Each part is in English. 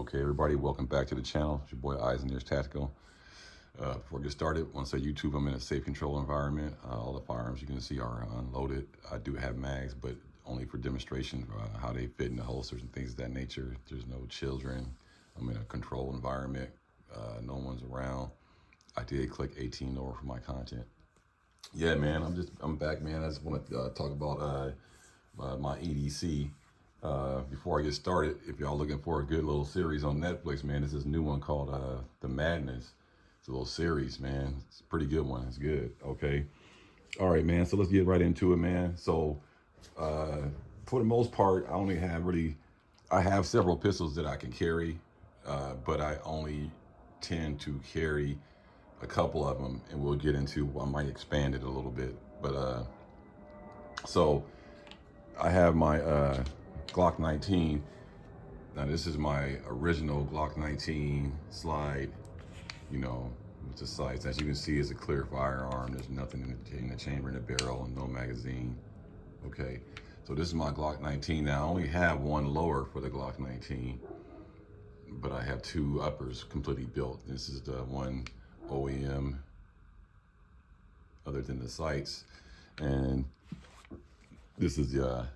Okay, everybody, welcome back to the channel. It's your boy Eyes and Ears Tactical. Before I get started, I want to say YouTube, I'm in a safe control environment. All the firearms you can see are unloaded. I do have mags, but only for demonstration, how they fit in the holsters and things of that nature. There's no children. I'm in a controlled environment. No one's around. I did click 18 over for my content. Yeah, man, I'm back, man. I just want to talk about my EDC. Before I get started, if y'all looking for a good little series on Netflix, man, there's this new one called The Madness. It's a little series, man. It's a pretty good one. It's good. Okay. All right, man. So let's get right into it, man. So for the most part, I have several pistols that I can carry, but I only tend to carry a couple of them, and we'll get into, I might expand it a little bit. But so I have my Glock 19. Now this is my original Glock 19 slide, you know, with the sights. As you can see, it's a clear firearm. There's nothing in the chamber, in the barrel, and no magazine. Okay, so this is my Glock 19. Now I only have one lower for the Glock 19, but I have two uppers completely built. This is the one OEM other than the sights, and this is the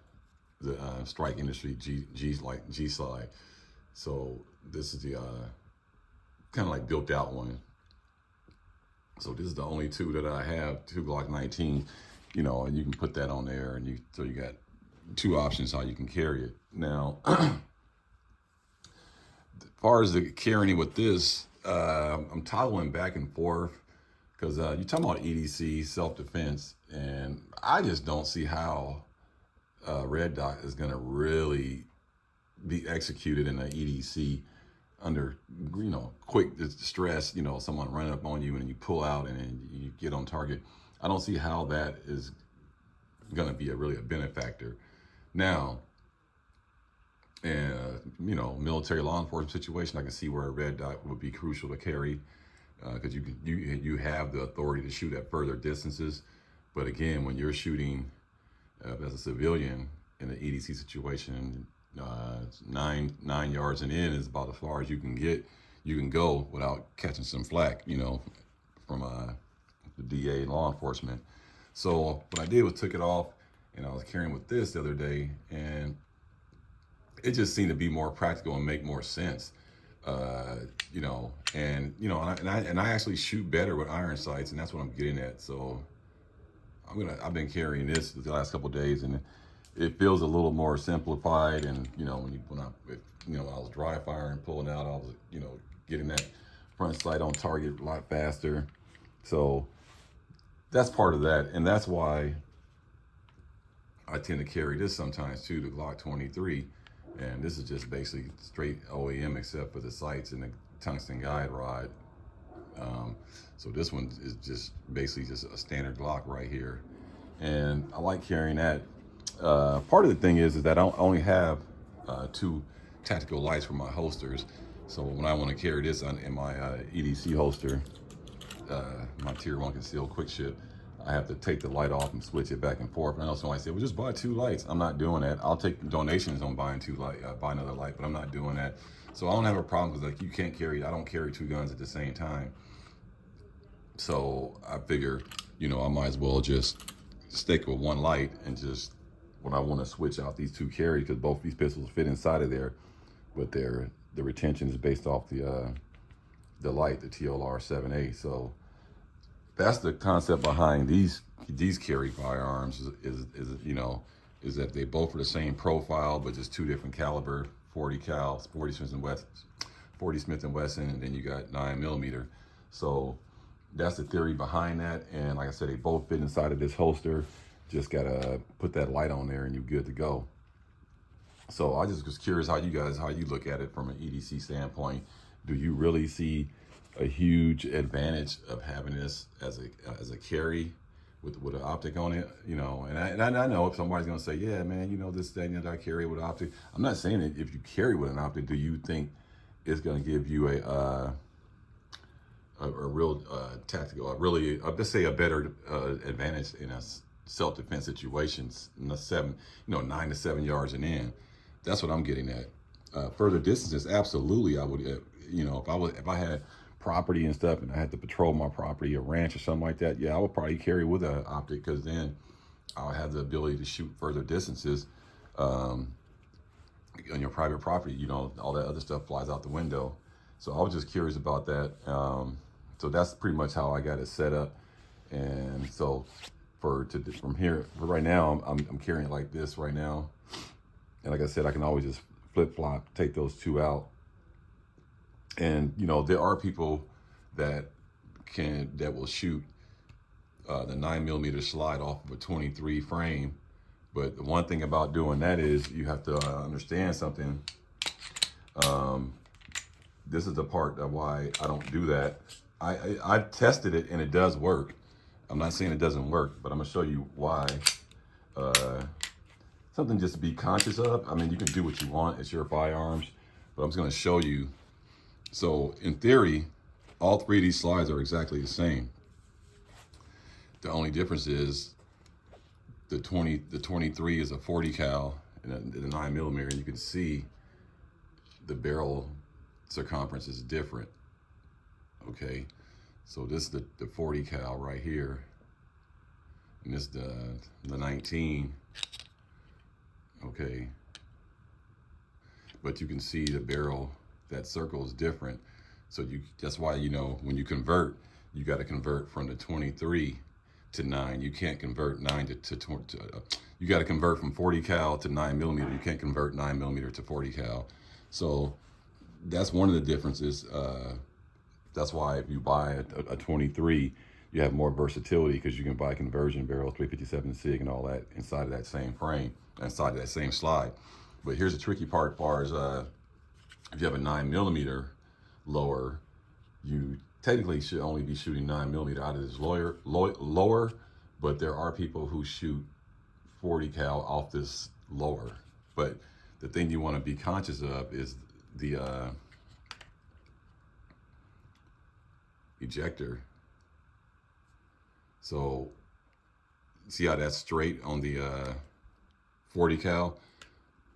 Strike Industry G slide. So this is the kind of like built out one. So this is the only two that I have, two Glock 19, you know, and you can put that on there, and so you got two options how you can carry it. Now, as far as the carrying it with this, I'm toggling back and forth because you're talking about EDC self-defense, and I just don't see how red dot is going to really be executed in an EDC under, you know, quick stress, you know, someone running up on you and you pull out and then you get on target. I don't see how that is going to be really a benefactor. Now, you know, military law enforcement situation, I can see where a red dot would be crucial to carry because you have the authority to shoot at further distances. But again, when you're shooting as a civilian in an EDC situation, 9 yards and in is about as far as you can go without catching some flack, you know, from the DA and law enforcement. So what I did was took it off, and I was carrying with this the other day, and it just seemed to be more practical and make more sense, you know. And you know, and I actually shoot better with iron sights, and that's what I'm getting at. So I've been carrying this the last couple of days, and it feels a little more simplified. And you know, when I was dry firing, pulling out, I was, you know, getting that front sight on target a lot faster. So that's part of that, and that's why I tend to carry this sometimes too, the Glock 23. And this is just basically straight OEM except for the sights and the tungsten guide rod. So this one is just basically just a standard Glock right here, and I like carrying that. Part of the thing is that I only have two tactical lights for my holsters. So when I want to carry this in my EDC holster, my Tier 1 concealed quick ship, I have to take the light off and switch it back and forth. And I know somebody said, well, just buy two lights. I'm not doing that. I'll take donations on buying buy another light, but I'm not doing that. So I don't have a problem because, like, you can't carry, I don't carry two guns at the same time. So I figure, you know, I might as well just stick with one light, and just when I want to switch out these two carry, because both these pistols fit inside of there, but the retention is based off the light, the TLR 7A. So that's the concept behind these carry firearms is you know, is that they both are the same profile, but just two different caliber, 40 cal, 40 Smith & Wesson, and then you got 9mm. So that's the theory behind that. And like I said, they both fit inside of this holster. Just gotta put that light on there and you're good to go. So I just was curious how you look at it from an EDC standpoint. Do you really see a huge advantage of having this as a carry with an optic on it? You know, and I know if somebody's gonna say, yeah, man, you know, this thing that I carry with optic. I'm not saying that if you carry with an optic, do you think it's gonna give you a real tactical, let's say a better advantage in a self-defense situations in the 9 to 7 yards and in? That's what I'm getting at. Further distances, absolutely, I would. You know, if I had property and stuff, and I had to patrol my property, a ranch or something like that, yeah, I would probably carry with an optic, because then I'll have the ability to shoot further distances on your private property. You know, all that other stuff flies out the window. So I was just curious about that. So that's pretty much how I got it set up. And so from here, for right now, I'm carrying it like this right now. And like I said, I can always just flip flop, take those two out. And you know, there are people that will shoot the 9mm slide off of a 23 frame. But the one thing about doing that is you have to understand something. This is the part that why I don't do that. I tested it and it does work. I'm not saying it doesn't work, but I'm gonna show you why. Something just to be conscious of. I mean, you can do what you want, it's your firearms, but I'm just gonna show you. So in theory, all three of these slides are exactly the same. The only difference is the 23 is a 40 cal and the 9mm, and you can see the barrel circumference is different. Okay, so this is the 40 cal right here, and this is the 19. Okay, but you can see the barrel, that circle is different. So that's why, you know, when you convert, you got to convert from the 23 to 9. You can't convert 9 to 20. You got to convert from 40 cal to 9mm. You can't convert 9mm to 40 cal. So that's one of the differences. That's why if you buy a 23, you have more versatility, because you can buy conversion barrel, 357 SIG and all that inside of that same frame, inside of that same slide. But here's the tricky part, as far as if you have a 9mm lower, you technically should only be shooting 9mm out of this lower, but there are people who shoot 40 cal off this lower. But the thing you want to be conscious of is the ejector. So see how that's straight on the 40 cal?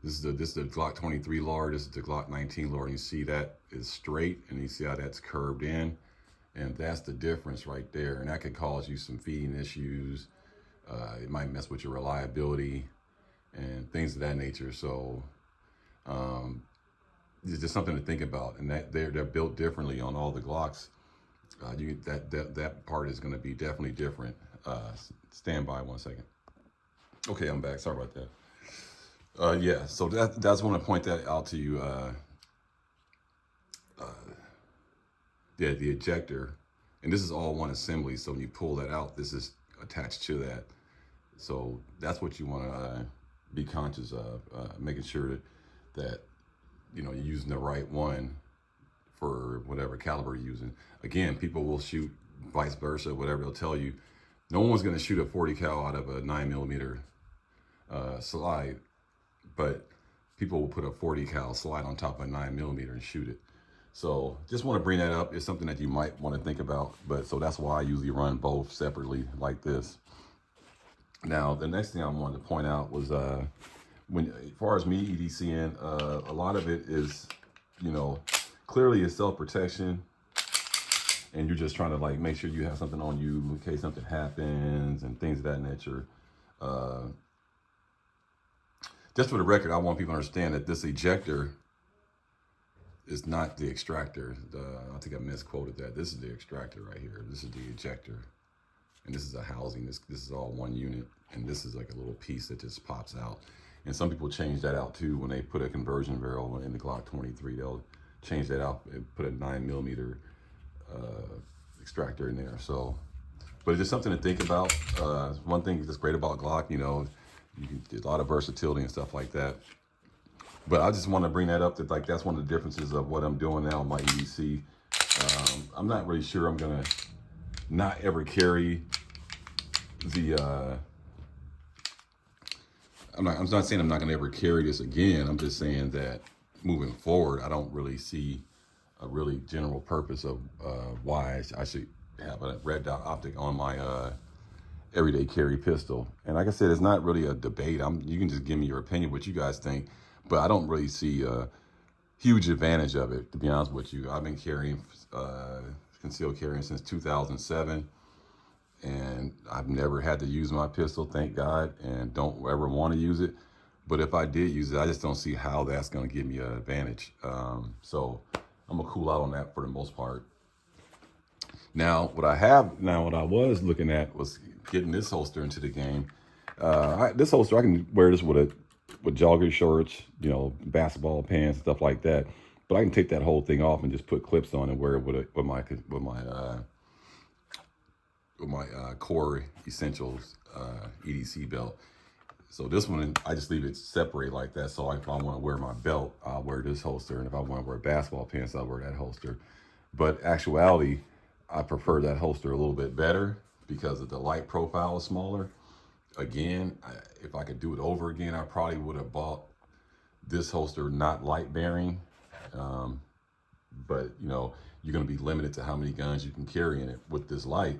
This is the Glock 23 lower, this is the Glock 19 lower. You see that is straight, and you see how that's curved in, and that's the difference right there. And that could cause you some feeding issues. It might mess with your reliability and things of that nature. So it's just something to think about. And that they're built differently on all the Glocks. That part is going to be definitely different. Stand by 1 second. Okay, I'm back. Sorry about that. Yeah, so that's want to point that out to you. The ejector, and this is all one assembly. So when you pull that out, this is attached to that. So that's what you want to be conscious of, making sure that you know you're using the right one for whatever caliber you're using. Again, people will shoot vice versa, whatever they'll tell you. No one's going to shoot a 40 cal out of a 9mm slide, but people will put a 40 cal slide on top of a 9mm and shoot it. So just want to bring that up. It's something that you might want to think about. But so that's why I usually run both separately like this. Now, the next thing I wanted to point out was as far as me EDCing, a lot of it is, you know, clearly it's self-protection, and you're just trying to like make sure you have something on you in case something happens and things of that nature. Just for the record, I want people to understand that this ejector is not the extractor. I think I misquoted that. This is the extractor right here. This is the ejector, and this is a housing. This is all one unit, and this is like a little piece that just pops out. And some people change that out too when they put a conversion barrel in the Glock 23. They'll change that out and put a 9mm extractor in there. So, but it's just something to think about. One thing that's great about Glock, you know, you can get a lot of versatility and stuff like that. But I just want to bring that up, that like that's one of the differences of what I'm doing now in my EDC. I'm not really sure I'm gonna not ever carry the I'm not saying I'm not gonna ever carry this again. I'm just saying that moving forward, I don't really see a really general purpose of why I should have a red dot optic on my everyday carry pistol. And like I said, it's not really a debate. You can just give me your opinion, what you guys think. But I don't really see huge advantage of it, to be honest with you. I've been carrying concealed carrying since 2007, and I've never had to use my pistol, thank God, and don't ever want to use it. But if I did use it, I just don't see how that's going to give me an advantage. So I'm gonna cool out on that for the most part. Now, what I was looking at was getting this holster into the game. This holster, I can wear this with jogger shorts, you know, basketball pants, stuff like that. But I can take that whole thing off and just put clips on and wear it with my Core Essentials EDC belt. So this one, I just leave it separate like that. So if I want to wear my belt, I'll wear this holster. And if I want to wear basketball pants, I'll wear that holster. But actuality, I prefer that holster a little bit better because of the light profile is smaller. Again, if I could do it over again, I probably would have bought this holster not light bearing. But you know, you're going to be limited to how many guns you can carry in it. With this light,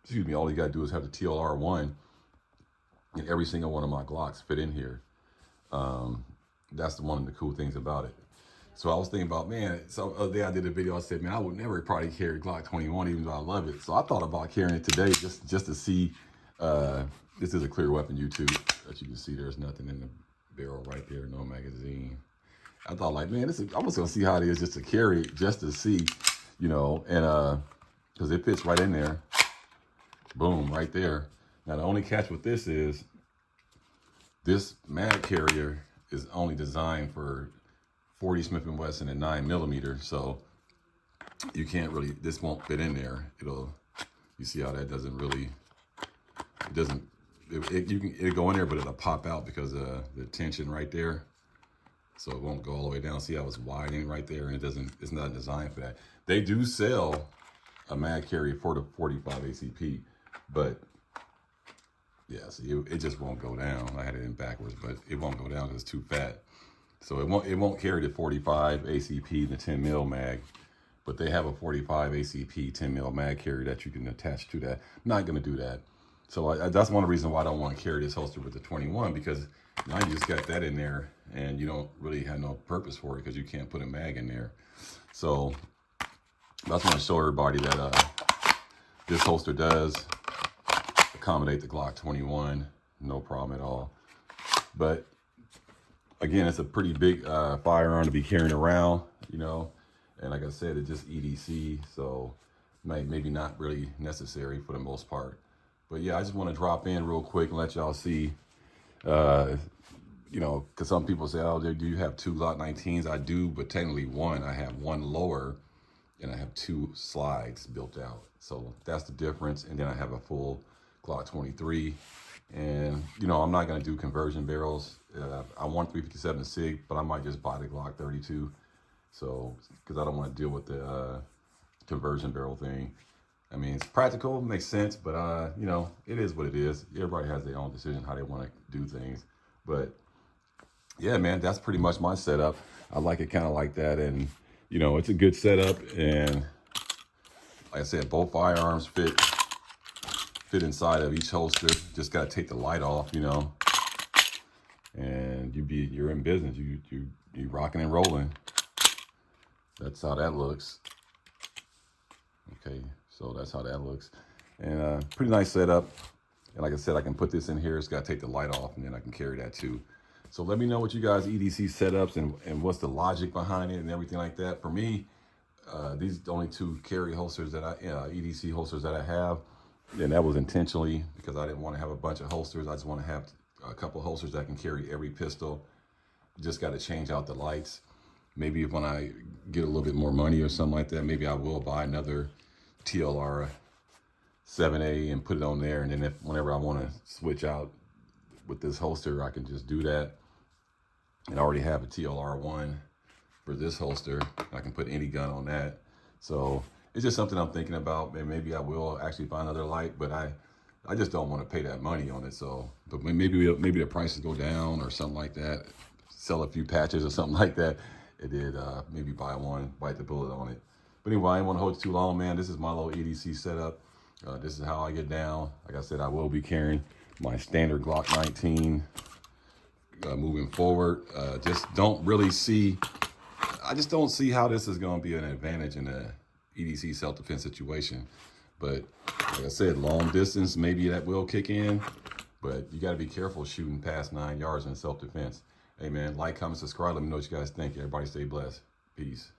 excuse me, all you got to do is have the TLR1, and every single one of my Glocks fit in here. That's one of the cool things about it. So I was thinking about, man, so the other day I did a video, I said, man, I would never probably carry Glock 21, even though I love it. So I thought about carrying it today just to see. This is a clear weapon YouTube. As you can see, there's nothing in the barrel right there, no magazine. I thought, like, man, I was gonna see how it is just to carry it, just to see, you know, and because it fits right in there. Boom, right there. Now the only catch with this is this mag carrier is only designed for 40 Smith & Wesson and 9mm, so you can't really, this won't fit in there. You see how that doesn't really, it'll go in there, but it'll pop out because of the tension right there. So it won't go all the way down. See how it's widening right there, and it's not designed for that. They do sell a mag carrier for the 45 ACP, but yeah, see, it just won't go down. I had it in backwards, but it won't go down because it's too fat. So it won't carry the 45 ACP, the 10 mil mag, but they have a 45 ACP 10 mil mag carrier that you can attach to that. I'm not gonna do that. So that's one of the reasons why I don't want to carry this holster with the 21, because now you just got that in there and you don't really have no purpose for it because you can't put a mag in there. So I just want to show everybody that this holster does accommodate the Glock 21, no problem at all. But again, it's a pretty big firearm to be carrying around, you know, and like I said, it's just EDC, so maybe not really necessary for the most part. But yeah, I just want to drop in real quick and let y'all see, you know, because some people say, oh, do you have two Glock 19s? I do, but technically one. I have one lower and I have two slides built out. So that's the difference. And then I have a full Glock 23. And, you know, I'm not going to do conversion barrels. I want 357 SIG, but I might just buy the Glock 32. So, because I don't want to deal with the conversion barrel thing. I mean, it's practical, makes sense, but, you know, it is what it is. Everybody has their own decision how they want to do things. But, yeah, man, that's pretty much my setup. I like it kind of like that. And, you know, it's a good setup. And, like I said, both firearms fit inside of each holster. Just got to take the light off, you know. And you're in business. You rocking and rolling. That's how that looks. Okay. So that's how that looks. And pretty nice setup. And like I said, I can put this in here. It's got to take the light off, and then I can carry that too. So let me know what you guys EDC setups and what's the logic behind it and everything like that. For me, these are the only two carry holsters that EDC holsters that I have. And that was intentionally because I didn't want to have a bunch of holsters. I just want to have a couple of holsters that can carry every pistol. Just got to change out the lights. Maybe when I get a little bit more money or something like that, maybe I will buy another TLR 7A and put it on there, and then whenever I want to switch out with this holster, I can just do that. And I already have a TLR1 for this holster. I can put any gun on that. So it's just something I'm thinking about. And maybe I will actually buy another light, but I just don't want to pay that money on it. So, but maybe the prices go down or something like that. Sell a few patches or something like that. It did maybe buy one, bite the bullet on it. But anyway, I didn't want to hold you too long, man. This is my little EDC setup. This is how I get down. Like I said, I will be carrying my standard Glock 19 moving forward. Just don't really see I just don't see how this is going to be an advantage in a EDC self-defense situation. But like I said, long distance, maybe that will kick in. But you got to be careful shooting past 9 yards in self-defense. Hey, man, like, comment, subscribe. Let me know what you guys think. Everybody stay blessed. Peace.